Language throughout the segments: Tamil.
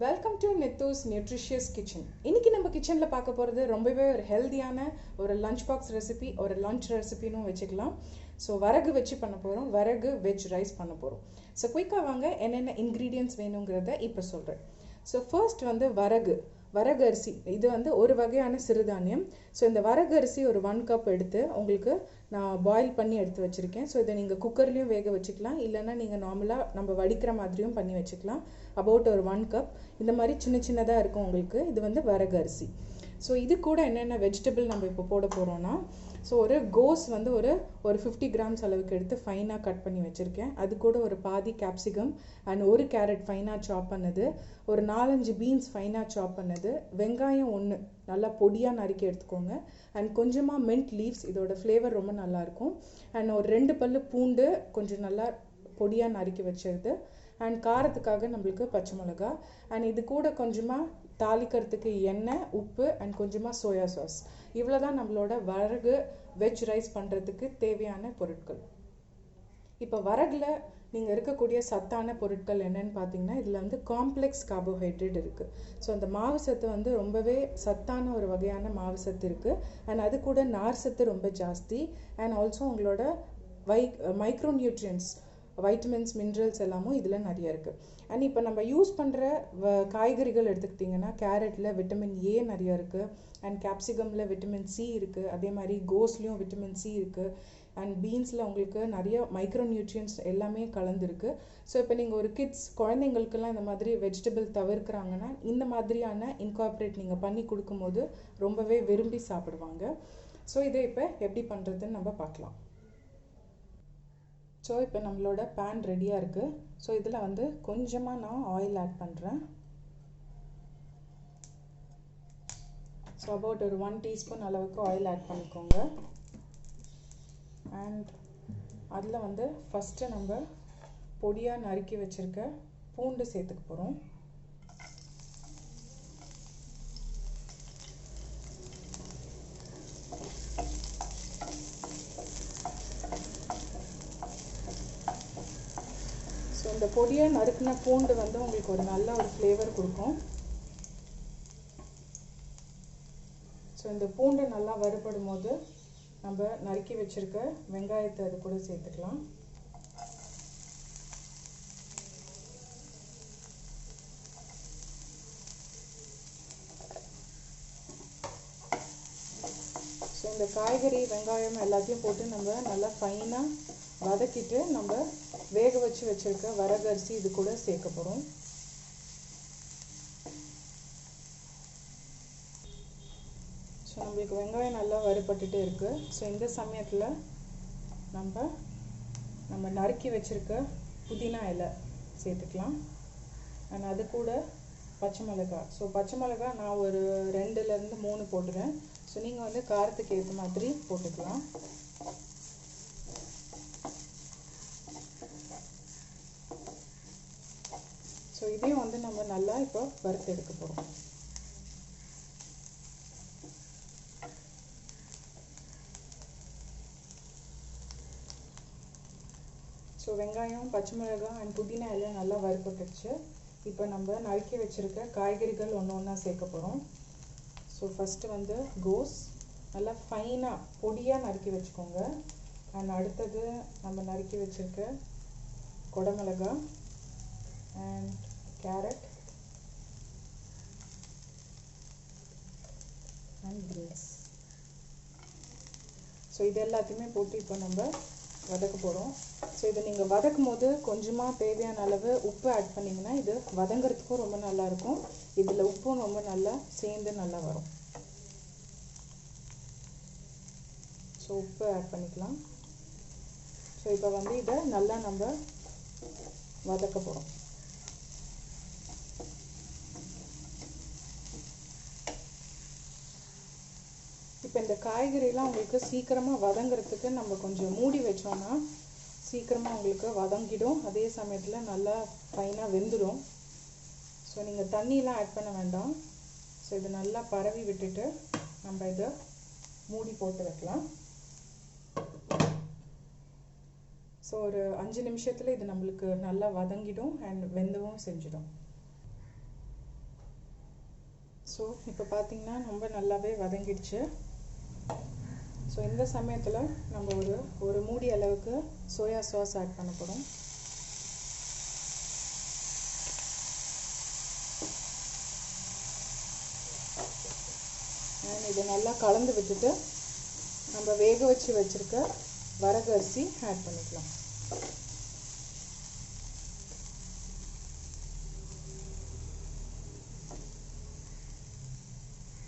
Welcome to Nithu's Nutritious Kitchen. இன்னைக்கு நம்ம கிச்சன்ல பார்க்க போறது ரொம்பவே ஒரு ஹெல்தியான ஒரு லஞ்ச் பாக்ஸ் ரெசிபி ஒரு லஞ்ச் ரெசிபினும் வெச்சுக்கலாம். ஸோ வரகு வச்சு பண்ண போறோம். வரகு வெஜ் ரைஸ் பண்ண போறோம். ஸோ குயிக்கா வாங்க என்னென்ன இன்கிரீடியன்ட்ஸ் வேணுங்கிறத இப்போ சொல்றேன். ஸோ ஃபர்ஸ்ட் வந்து வரகு அரிசி. இது வந்து ஒரு வகையான சிறுதானியம். ஸோ இந்த வரகு அரிசி ஒரு 1 கப் எடுத்து உங்களுக்கு நான் பாயில் பண்ணி எடுத்து வச்சுருக்கேன். ஸோ இதை நீங்கள் குக்கர்லேயும் வேக வச்சுக்கலாம், இல்லைன்னா நீங்கள் நார்மலாக நம்ம வடிக்கிற மாதிரியும் பண்ணி வச்சுக்கலாம். அபவுட் ஒரு 1 கப் இந்த மாதிரி சின்ன சின்னதாக இருக்கும் உங்களுக்கு. இது வந்து வரகு அரிசி. ஸோ இது கூட என்னென்ன வெஜிடபிள் நம்ம இப்போ போட போகிறோன்னா, ஸோ ஒரு கோஸ் வந்து ஒரு 50 கிராம்ஸ் அளவுக்கு எடுத்து ஃபைனாக கட் பண்ணி வச்சுருக்கேன். அது கூட ஒரு பாதி கேப்சிகம் அண்ட் ஒரு கேரட் ஃபைனாக சாப் பண்ணது, ஒரு 4-5 பீன்ஸ் ஃபைனாக சாப் பண்ணது, வெங்காயம் 1 நல்லா பொடியாக நறுக்கி எடுத்துக்கோங்க, அண்ட் கொஞ்சமாக மின்ட் லீவ்ஸ், இதோட ஃப்ளேவர் ரொம்ப நல்லாயிருக்கும். அண்ட் ஒரு 2 பல்லு பூண்டு கொஞ்சம் நல்லா பொடியாக நறுக்கி வச்சது, அண்ட் காரத்துக்காக நம்மளுக்கு பச்சை மிளகா, அண்ட் இது கூட கொஞ்சமாக தாளிக்கிறதுக்கு எண்ணெய், உப்பு அண்ட் கொஞ்சமாக சோயா சாஸ். இவ்வளோ தான் நம்மளோட வரகு வெஜ் ரைஸ் பண்ணுறதுக்கு தேவையான பொருட்கள். இப்போ வரகுல நீங்கள் இருக்கக்கூடிய சத்தான பொருட்கள் என்னன்னு பார்த்தீங்கன்னா, இதில் வந்து காம்ப்ளெக்ஸ் கார்போஹைட்ரேட் இருக்குது. ஸோ அந்த மாவு சத்து வந்து ரொம்பவே சத்தான ஒரு வகையான மாவு சத்து இருக்குது. அண்ட் அது கூட நார் சத்து ரொம்ப ஜாஸ்தி. அண்ட் ஆல்சோ உங்களோட மைக்ரோ நியூட்ரியன்ஸ், வைட்டமின்ஸ், மினரல்ஸ் எல்லாமும் இதில் நிறைய இருக்குது. அண்ட் இப்போ நம்ம யூஸ் பண்ணுற காய்கறிகள் எடுத்துக்கிட்டிங்கன்னா, கேரட்டில் விட்டமின் ஏ நிறைய இருக்குது, அண்ட் கேப்சிகமில் விட்டமின் சி இருக்குது, அதே மாதிரி கோஸ்லேயும் விட்டமின் சி இருக்குது, அண்ட் பீன்ஸில் உங்களுக்கு நிறைய மைக்ரோ நியூட்ரியன்ஸ் எல்லாமே கலந்துருக்கு. ஸோ இப்போ நீங்கள் ஒரு குழந்தைங்களுக்கெல்லாம் இந்த மாதிரி வெஜிடபிள் தவிர்க்கிறாங்கன்னா இந்த மாதிரியான இன்கார்பரேட் நீங்கள் பண்ணி கொடுக்கும்போது ரொம்பவே விரும்பி சாப்பிடுவாங்க. ஸோ இதை இப்போ எப்படி பண்ணுறதுன்னு நம்ம பார்க்கலாம். ஸோ இப்போ நம்மளோட பேன் ரெடியாக இருக்குது. ஸோ இதில் வந்து கொஞ்சமாக நான் ஆயில் ஆட் பண்ணுறேன். ஸோ அபவுட் ஒரு 1 டீஸ்பூன் அளவுக்கு ஆயில் ஆட் பண்ணிக்கோங்க. அண்ட் அதில் வந்து ஃபஸ்ட்டு நம்ம பொடியாக நறுக்கி வச்சுருக்க பூண்டு சேர்த்துக்க போகிறோம். ஸோ இந்த பொடியாக நறுக்கின பூண்டு வந்து உங்களுக்கு ஒரு நல்ல ஒரு ஃப்ளேவர் கொடுக்கும். ஸோ இந்த பூண்டு நல்லா வறுபடும் போது நம்ம நறுக்கி வச்சுருக்க வெங்காயத்தை அது கூட சேர்த்துக்கலாம். ஸோ இந்த காய்கறி வெங்காயம் எல்லாத்தையும் போட்டு நம்ம நல்லா ஃபைனாக வதக்கிட்டு நம்ம வேக வச்சு வச்சுருக்க வரகு அரிசி இது கூட சேர்க்க போகிறோம். ஸோ நம்மளுக்கு வெங்காயம் நல்லா வறுபட்டுட்டே இருக்குது. ஸோ இந்த சமயத்தில் நம்ம நறுக்கி வச்சுருக்க புதினா இலை சேர்த்துக்கலாம். அண்ட் அது கூட பச்சை மிளகாய். ஸோ பச்சை மிளகாய் நான் ஒரு 2லேருந்து 3 போட்டுறேன். ஸோ நீங்கள் வந்து காரத்துக்கு ஏற்ற மாதிரி போட்டுக்கலாம். ஸோ இதையும் வந்து நம்ம நல்லா இப்போ வறுத்து எடுக்க போகிறோம். ஸோ வெங்காயம், பச்சை மிளகாய் அண்ட் புதினா எல்லாம் நல்லா வறுப்பட்டுச்சு. இப்போ நம்ம நறுக்கி வச்சுருக்க காய்கறிகள் ஒன்றா சேர்க்க போகிறோம். ஸோ ஃபஸ்ட்டு வந்து கோஸ் நல்லா ஃபைனாக பொடியாக நறுக்கி வச்சுக்கோங்க. அண்ட் அடுத்தது நம்ம நறுக்கி வச்சுருக்க குடமிளகாய் and carrot and beans. So இது எல்லாத்தையுமே போட்டு இப்போ நம்ம வதக்க போகிறோம். ஸோ இதை நீங்கள் வதக்கும் போது கொஞ்சமாக தேவையான அளவு உப்பு ஆட் பண்ணிங்கன்னா இது வதங்கிறதுக்கும் ரொம்ப நல்லாயிருக்கும். இதில் உப்பும் ரொம்ப நல்லா சேர்ந்து நல்லா வரும். ஸோ உப்பு ஆட் பண்ணிக்கலாம். ஸோ இப்போ வந்து இதை நல்லா நம்ம வதக்க போகிறோம். இப்போ இந்த காய்கறிலாம் உங்களுக்கு சீக்கிரமாக வதங்கிறதுக்கு நம்ம கொஞ்சம் மூடி வச்சோன்னா சீக்கிரமாக உங்களுக்கு வதங்கிடும். அதே சமயத்தில் நல்லா ஃபைனாக வெந்துடும். ஸோ நீங்கள் தண்ணியெலாம் ஆட் பண்ண வேண்டாம். ஸோ இது நல்லா பரவி விட்டுட்டு நம்ம இதை மூடி போட்டு வைக்கலாம். ஸோ ஒரு 5 நிமிஷத்தில் இது நம்மளுக்கு நல்லா வதங்கிடும் அண்ட் வெந்தவும் செஞ்சிடும். ஸோ இப்போ பார்த்தீங்கன்னா ரொம்ப நல்லாவே வதங்கிடுச்சு. ஸோ இந்த சமயத்தில் நம்ம ஒரு மூடி அளவுக்கு சோயா சாஸ் ஆட் பண்ண போகிறோம். இதை நல்லா கலந்து விட்டுட்டு நம்ம வேக வச்சு வச்சுருக்க வரகு அரிசி ஆட் பண்ணிக்கலாம்.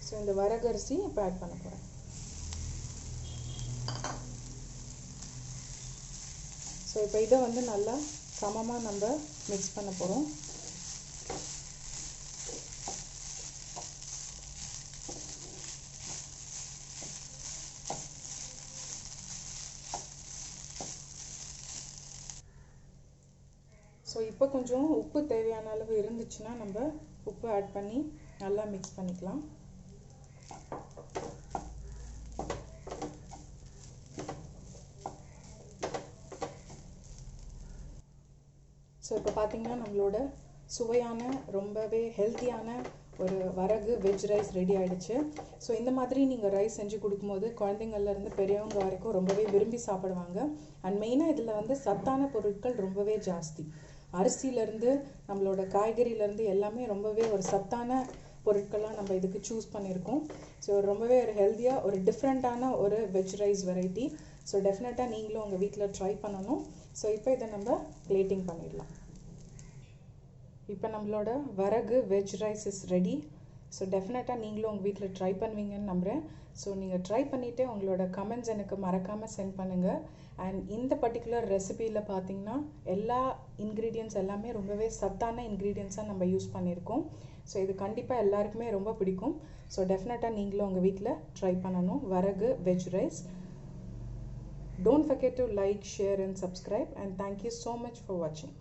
ஸோ இந்த வரகு அரிசி இப்போ ஆட் பண்ண போகிறேன். ஸோ இப்போ இதை வந்து நல்லா சமமாக நம்ம மிக்ஸ் பண்ண போகிறோம். ஸோ இப்போ கொஞ்சம் உப்பு தேவையான அளவு இருந்துச்சுன்னா நம்ம உப்பு ஆட் பண்ணி நல்லா மிக்ஸ் பண்ணிக்கலாம். ஸோ இப்போ பார்த்தீங்கன்னா நம்மளோட சுவையான ரொம்பவே ஹெல்த்தியான ஒரு வரகு வெஜ் ரைஸ் ரெடி ஆகிடுச்சு. ஸோ இந்த மாதிரி நீங்கள் ரைஸ் செஞ்சு கொடுக்கும்போது குழந்தைங்கள்லேருந்து பெரியவங்க வரைக்கும் ரொம்பவே விரும்பி சாப்பிடுவாங்க. அண்ட் மெயினாக இதில் வந்து சத்தான பொருட்கள் ரொம்பவே ஜாஸ்தி. அரிசியிலேருந்து நம்மளோட காய்கறியிலேருந்து எல்லாமே ரொம்பவே ஒரு சத்தான பொருட்கள்லாம் நம்ம இதுக்கு சூஸ் பண்ணியிருக்கோம். ஸோ ரொம்பவே ஒரு ஹெல்த்தியாக ஒரு டிஃப்ரெண்ட்டான ஒரு வெஜ் ரைஸ் வெரைட்டி. ஸோ டெஃபினட்டாக நீங்களும் உங்கள் வீட்டில் ட்ரை பண்ணணும். ஸோ இப்போ இதை நம்ம பிளேட்டிங் பண்ணிடலாம். இப்போ நம்மளோட வரகு veg rice is ready. So டெஃபினட்டாக நீங்களும் உங்கள் வீட்டில் ட்ரை பண்ணுவீங்கன்னு நம்புகிறேன். ஸோ நீங்கள் ட்ரை பண்ணிவிட்டு உங்களோட கமெண்ட்ஸ் எனக்கு மறக்காமல் சென்ட் பண்ணுங்கள். அண்ட் இந்த பர்டிகுலர் ரெசிபியில் பார்த்தீங்கன்னா எல்லா இன்க்ரீடியன்ட்ஸ் எல்லாமே ரொம்பவே சத்தான இன்க்ரீடியன்ட்ஸாக நம்ம யூஸ் பண்ணியிருக்கோம். ஸோ இது கண்டிப்பாக எல்லாருக்குமே ரொம்ப பிடிக்கும். ஸோ டெஃபினட்டாக நீங்களும் உங்கள் வீட்டில் ட்ரை பண்ணணும் வரகு veg rice. Don't forget to like, share and subscribe, and thank you so much for watching.